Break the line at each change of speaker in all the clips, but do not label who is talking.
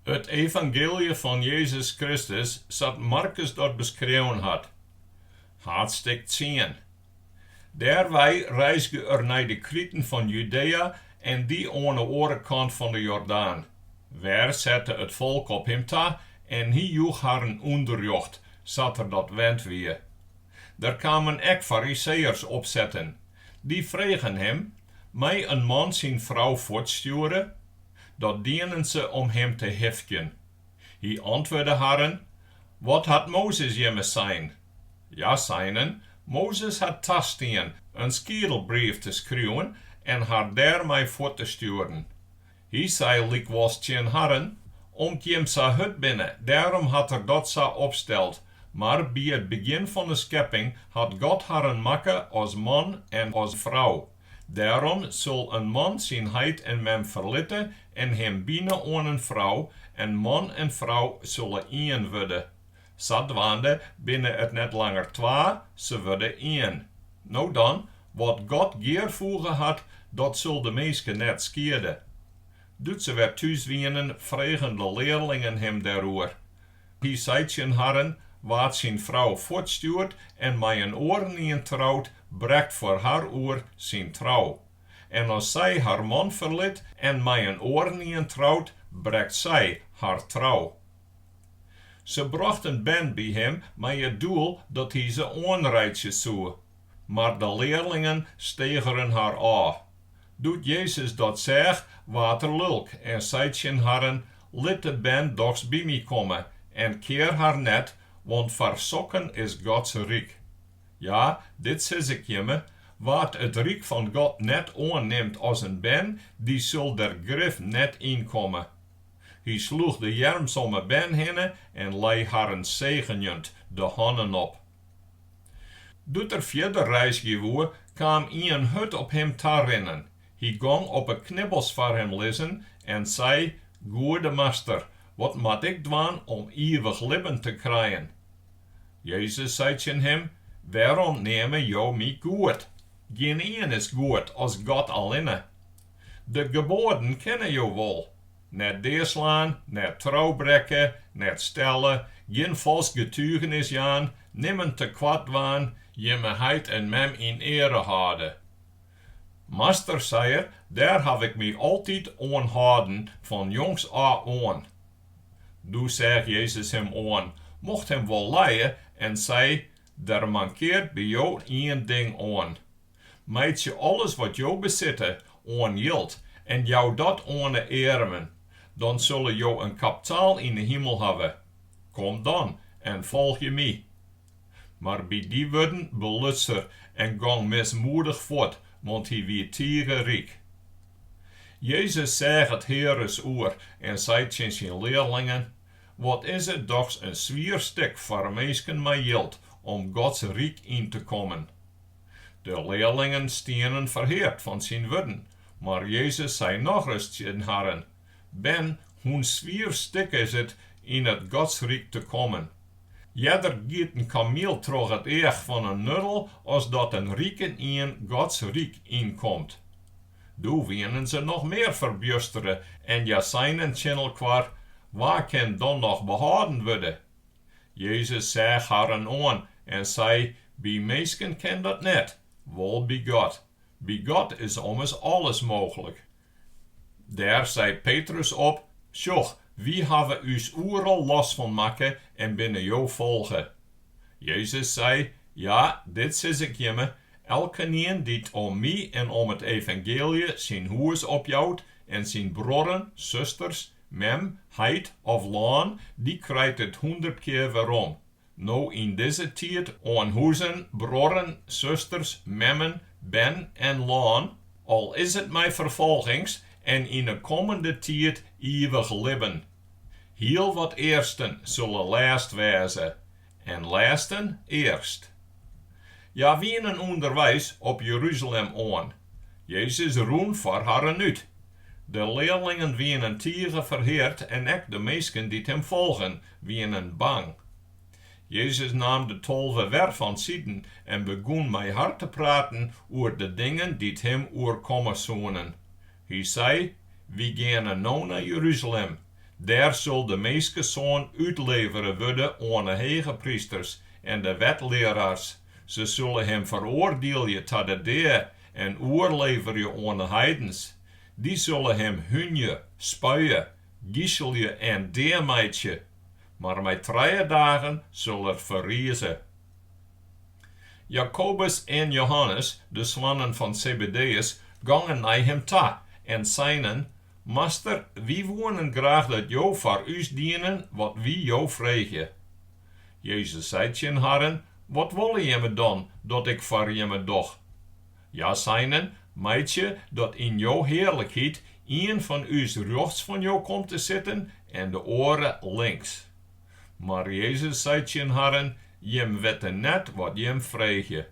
Het evangelie van Jezus Christus, zoals Markus dat beschreven had. Haadstik 10. Derwij reisde er naar de krieten van Judea en die aan de andere kant van de Jordaan. Waar zette het volk op hem ta en hij joeg haar een útdroege, zat er dat wend weer. Er kwamen ook farizeërs opzetten. Die vregen hem, mij een man zijn vrouw voortsturen? Dat dienen ze om hem te hefken. Hij antwoordde haren, wat had Mozes je zijn? Ja, seinen, Mozes had tasteen een skiedelbrief te schrijven en haar daarmee voor te sturen. Hij zei likwas tjen haren, om jem sa hut binnen, daarom had dat sa opsteld. Maar bij het begin van de schepping had God haar makke als man en als vrouw. Daarom zal een man zijn heit en mem verlitten en hem binnen aan een vrouw, en man en vrouw zullen één worden. Zadwaande binnen het net langer twee, ze worden één. Nou dan, wat God geervoegen had, dat zal de meesten net skiede. Doet ze weer thuiswienen, vregen de leerlingen hem daarover. Hij zei zijn haren, wat zijn vrouw voortstuurt en mij een oor niet trouwt, breekt voor haar oor zijn trouw. En als zij haar man verliet en mij een oor niet trouwt, breekt zij haar trouw. Ze brachten Ben bij hem met het doel dat hij ze aanrijden zou. Maar de leerlingen stegeren haar aan. Doet Jezus dat zeg, water lulk en zei zijn haren, liet de Ben dochs bij mij komen en kear haar net, want versokken is Gods rijk. Ja, dit zeg ik je me, wat het rijk van God net aanneemt als een ben, die zal der grif niet inkomen. Hij sloeg de jermsomme ben heen en lei haar zegenend de handen op. Doet er verder reisgevoer, kwam een hut op hem te rennen. Hij ging op een knibbels voor hem lezen en zei, goede master, wat moet ik doen om eeuwig leven te krijgen? Jezus zei tegen hem, waarom nemen jou mij goed? Geen een is goed als God alleen. De geboden kennen jou wel. Net deerslaan, net trouw breken, net stellen, geen vals getuigenis aan, nimmen te kwad waan, je me heit en mem in ere houden. Master zei er, daar heb ik mij altijd aanhouden, van jongs af aan. Toen zegt Jezus hem aan, mocht hem wel leien en zei, er mankeert bij jou één ding aan. Meid je alles wat jou bezitte aan yield en jou dat aan de erven, dan zullen jou een kapitaal in de hemel hebben. Kom dan en volg je mij. Maar bij die woorden belutser en gang mismoedig voort, want hij wie tegen rijk. Jezus zegt het Heeres oor en zei tegen zijn leerlingen, wat is het toch een zwierstuk voor mensen met geld om Gods rijk in te komen. De leerlingen stenen verheerd van zijn woorden, maar Jezus zei nog eens tegen haren, ben, hoe zwierstuk is het in het Gods rijk te komen. Jeder giet een kameel terug het eeg van een nuddel, als dat een rike in Gods rijk inkomt. Doe wienen ze nog meer verbjusteren en ja zijn channel kwar, waar kan dan nog behouden worden? Jezus zei haar aan en zei, bij mensen kan dat net, wel bij God. Bij God is ommers alles mogelijk. Daar zei Petrus op, sjoch, wie hebben u's oeral last van makke en binnen jou volgen? Jezus zei, ja, dit zeg ik je me, elke die om mij en om het evangelie zijn huis opjouwt en zijn broeren, zusters, mem, heit of laan, die krijgt het 100 keer waarom. Nou in deze tijd aan huizen, broeren, zusters, memmen, ben en laan, al is het mijn vervolgings en in de komende tijd eeuwig leven. Heel wat eersten zullen laatst wezen en laatsten eerst. Ja, wie een onderwijs op Jeruzalem aan. Jezus roen voor haar uit. De leerlingen wienen tieren verheerd en ook de meesten die hem volgen wienen bang. Jezus nam de 12 weer van zijden en begon met haar te praten over de dingen die hem oorkomen zonen. Hij zei, we gaan nou naar Jeruzalem. Daar zal de mensenzoon uitleveren worden aan de hege priesters en de wetleraars. Ze zullen hem veroordelen tot de dêrta en oorleveren aan de heidens. Die zullen hem hunje, spuien, giechelje en deermeidje. Maar met 3 dagen zal er verriezen. Jakobus en Johannes, de zonen van Zebedeus, gingen naar hem toe en zeiden: Master, wie wonen graag dat jou voor us dienen, wat wie jou vregen. Jezus zei ten Herren: Wat wil je me dan, dat ik voor je me doch? Ja, zeiden, meidje, dat in jouw heerlijkheid een van us rechts van jou komt te zitten en de oren links. Maar Jezus zei ten Herren: Jem wette net wat jem vrege.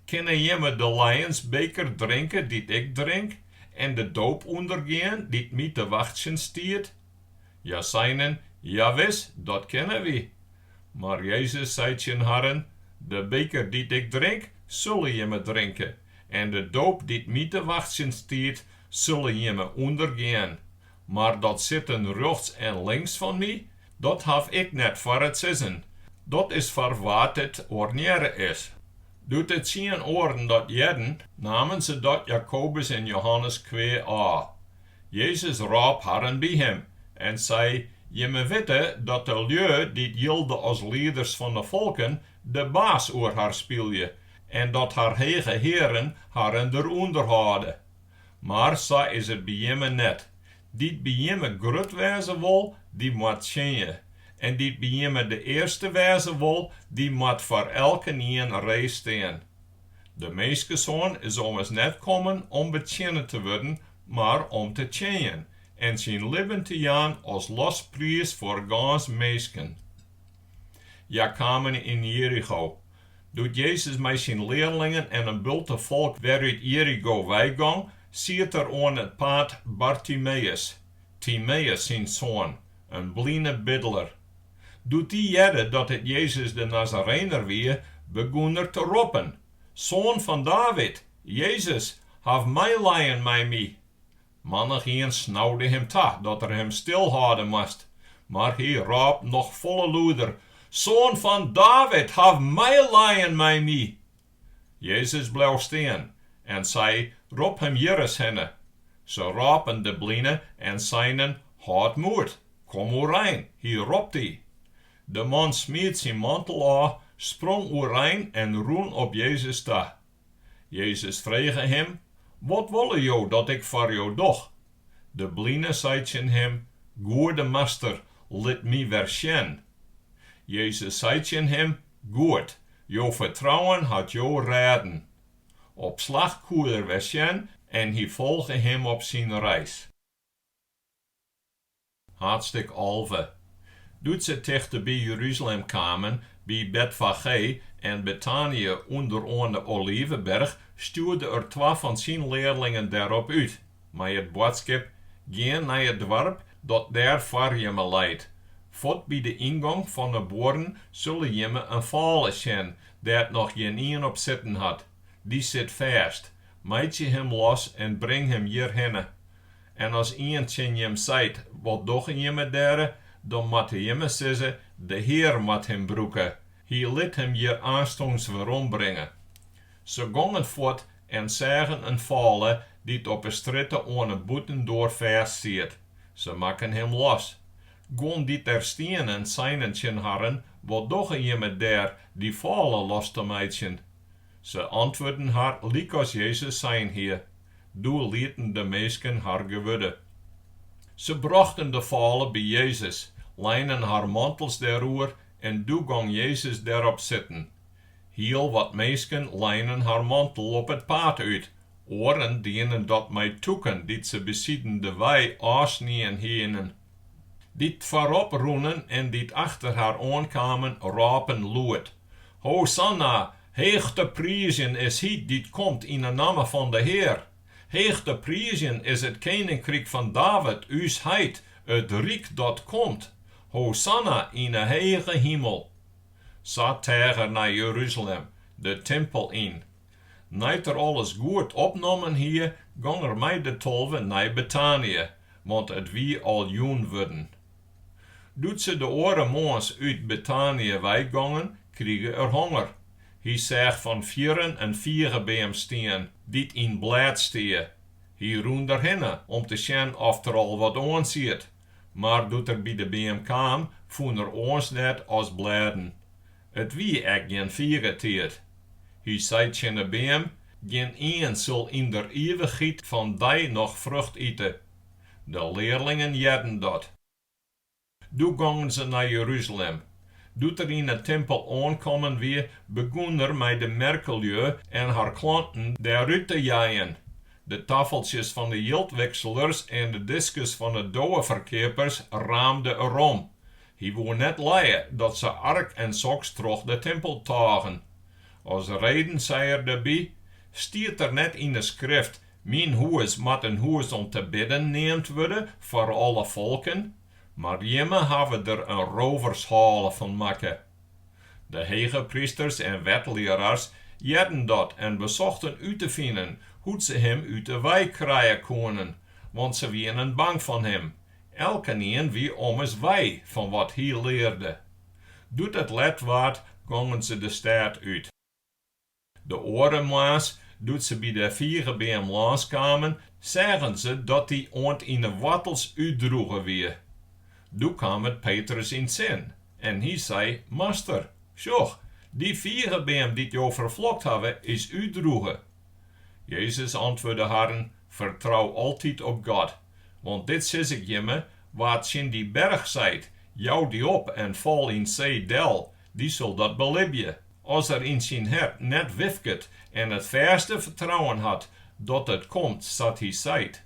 Kunnen jemme de lionsbeker drinken die ik drink, en de doop ondergaan die mij te wachten stiert? Ja, zeiden, ja wis, dat kennen we. Maar Jezus zei ten Herren: De beker die ik drink, zullen jemme drinken, en de doop die mij te wachten stiert, zullen jemme ondergaan. Maar dat zitten rechts en links van mij, dat heb ik net voor het zeggen. Dat is voor wat het ordinaire is. Doet het 10 oren dat jeden, namen ze dat Jakobus en Johannes kwee a. Jezus raap Herren bij hem en zei: Je me weten dat de lui die gilde als leiders van de volken de baas oor haar spielje en dat haar hege heren haar eronder hadden. Maar zo is het bij jemme net. Die bij jemme grut wezen wil, die moet tjenje. En die bij jemme de eerste wezen wil, die moet voor elke een rij staan. De mensenzoon is ommers net komen om betjenen te worden, maar om te tjenjen. En zijn leven te gaan als losprijs voor gans mensen. Ja, kwamen in Jericho. Doet Jezus met zijn leerlingen en een bulte volk waaruit Jericho weggang, ziet er aan het pad Bartiméus, Timeus zijn zoon, een blinde biddler. Doet die jette dat het Jezus de Nazarener weer, begon er te roepen: Zoon van David, Jezus, have mij lijn mij mij. Mannigeen snauwde hem ta, dat er hem stilhouden moest. Maar hij raapt nog volle loeder: Zoon van David, have mij lijn mij mij. Jezus bleef staan en zei: Roep hem Jeres henne. Ze rapen de blinde en zeiden: Houd moed, kom oerein, hier roept hij. De man smeet zijn mantel aan, sprong oerein en roen op Jezus toe. Jezus vroeg hem: Wat wil jou dat ik voor jou doch? De blinde zei tegen hem: Goede master, laat mij weer zien. Jezus zei tegen hem: Goed, jouw vertrouwen had jou redden. Op slag kon er weer zien en hij volgde hem op zijn reis. Haadstik 11. Doet ze dichter bij Jeruzalem kwamen, bij Betfage en Betanië onder aan de Olivenberg, stuurde er 2 van zijn leerlingen daarop uit. Maar het boodschap: Ga naar het dorp dat daar voor je me leidt. Voort bij de ingang van de boeren zullen je me een vallen zien, dat nog geen een op zitten had. Die zit vast. Maak je hem los en breng hem hierheen. En als iemand tegen hem zegt: Wat doen je me daar? Dan moet je me zeggen: De Heer moet hem broeken. Hij liet hem hier aanstonds weer brengen. Ze gingen voort en zagen een vallen die op een stritte aan een boeten door vast zit. Ze maken hem los. Gon die ter steen en zeiden ten Herren: Wat doen je me daar die vallen los te maken? Ze antwoorden haar, liek als Jezus zijn hier. Doe lieten de meesten haar gewudde. Ze brachten de vallen bij Jezus, lijnen haar mantels daarover en doe gang Jezus daarop zitten. Heel wat meesten lijnen haar mantel op het paard uit. Oren dienen dat mij toeken, die ze besieden de wei afsnien henen. Die voorop roenen en die achter haar aankwamen, rapen luid: Hosanna! Heeg te prijzen is hij die komt in de naam van de Heer. Heeg te prijzen is het koninkrijk van David, us Heit, het rike dat komt. Hosanna in de hege hemel. Zat tegen naar Jeruzalem, de timpel in. Niet er alles goed opnomen hier, gang er mij de 12 naar Betanië, want het wie al joen worden. Doet ze de oren moons uit Betanië wijgongen, kriegen er honger. Hij zegt van vieren en figebeam steen, die in blad steen. Hij roen erheen om te zien of er al wat aanziet. Maar doet er bij de beam kwam, voen er ons net als bladen. Het wie ek geen vieretiert. Hij zei tegen de beam, geen een zal in der eeuwigheid van die nog vrucht eten. De leerlingen jedden dat. Toen gingen ze naar Jeruzalem. Doet er in de tempel aankomen weer, begon er met de merkeljeu en haar klanten daaruit te jaaien. De tafeltjes van de jildwekselers en de discus van de douweverkepers raamden erom. Hij wou net leien dat ze ark en soks terug de tempel tagen. Als reden zei er daarbij, stiert er net in de schrift, mijn huis moet een huis om te bidden neemt worden voor alle volken, maar jemme hebben er een rovershalen van makke. De hegepriesters en wetleraars jedden dat en bezochten uit te vinden hoe ze hem uit de wijk krijgen konden, want ze waren bang van hem. Elke een wie om eens wij van wat hij leerde. Doet het let waard, gingen ze de stad uit. De orenmaas, doet ze bij de figebeam langskwamen, zeggen ze dat die ont in de wattels útdroege weer. Toen kwam het Petrus in zin, en hij zei, Master, sjoch, die figebeam die jou ferflokt hebben, is útdroege. Jezus antwoordde haar, vertrouw altijd op God, want dit zeg ik je me, wat in die berg zijt, jou die op en val in zee del, die zal dat belibje. Als er in zijn hart net wifket en het verste vertrouwen had, dat het komt, zat hij zijt.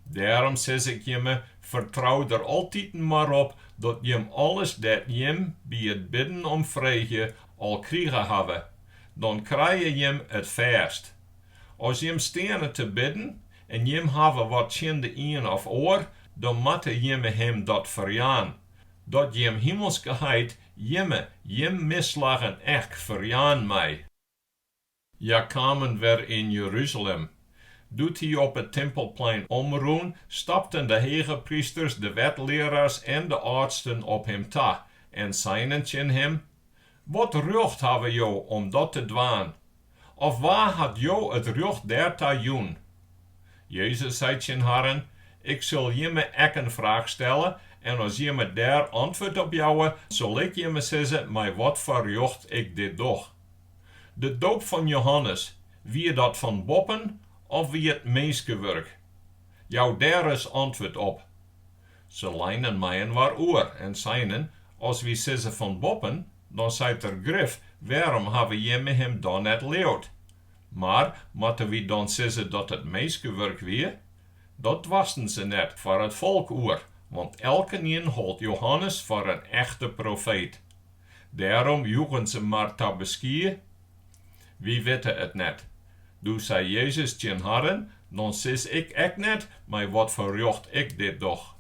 Daarom zeg ik je me, vertrouw er altijd maar op, dat je alles dat je bij het bidden om vrije al krijgen hebben. Dan krijg je het verst. Als je stenen te bidden, en je hebben wat in de een of oor, dan moet je hem dat verjaan. Dat je hemelse heid, je mislagen echt verjaan mij. Ja, kwamen weer in Jeruzalem. Doet hij op het tempelplein omroen, stapten de hegepriesters, de wetleraars en de artsen op hem ta, en zeiden tegen hem, wat rjocht hebben jou om dat te dwaan? Of waar had jou het rjocht dêrta joen? Jezus zei tegen haar, ik zal je me ek een vraag stellen, en als je me daar antwoord op jou, zal ik je me zeggen, maar wat voor rjocht ik dit doch. De doop van Johannes, wie dat van boppen, of wie het meeskewerk? Jou daar is antwoord op. Ze lijnen mij een waar oor en zeiden, als wie zeggen van boppen, dan zijt er grif, waarom hebben je me hem dan net leeuwd? Maar, moeten we dan zeggen dat het meeskewerk weer? Dat wasten ze net voor het volk oor, want elke een holdt Johannes voor een echte profeet. Daarom joegen ze maar te beskiën. Wie weten het net? Toen zei Jezus tegen haar, dan zeg ik net, maar wat voor rjocht ik dit doch.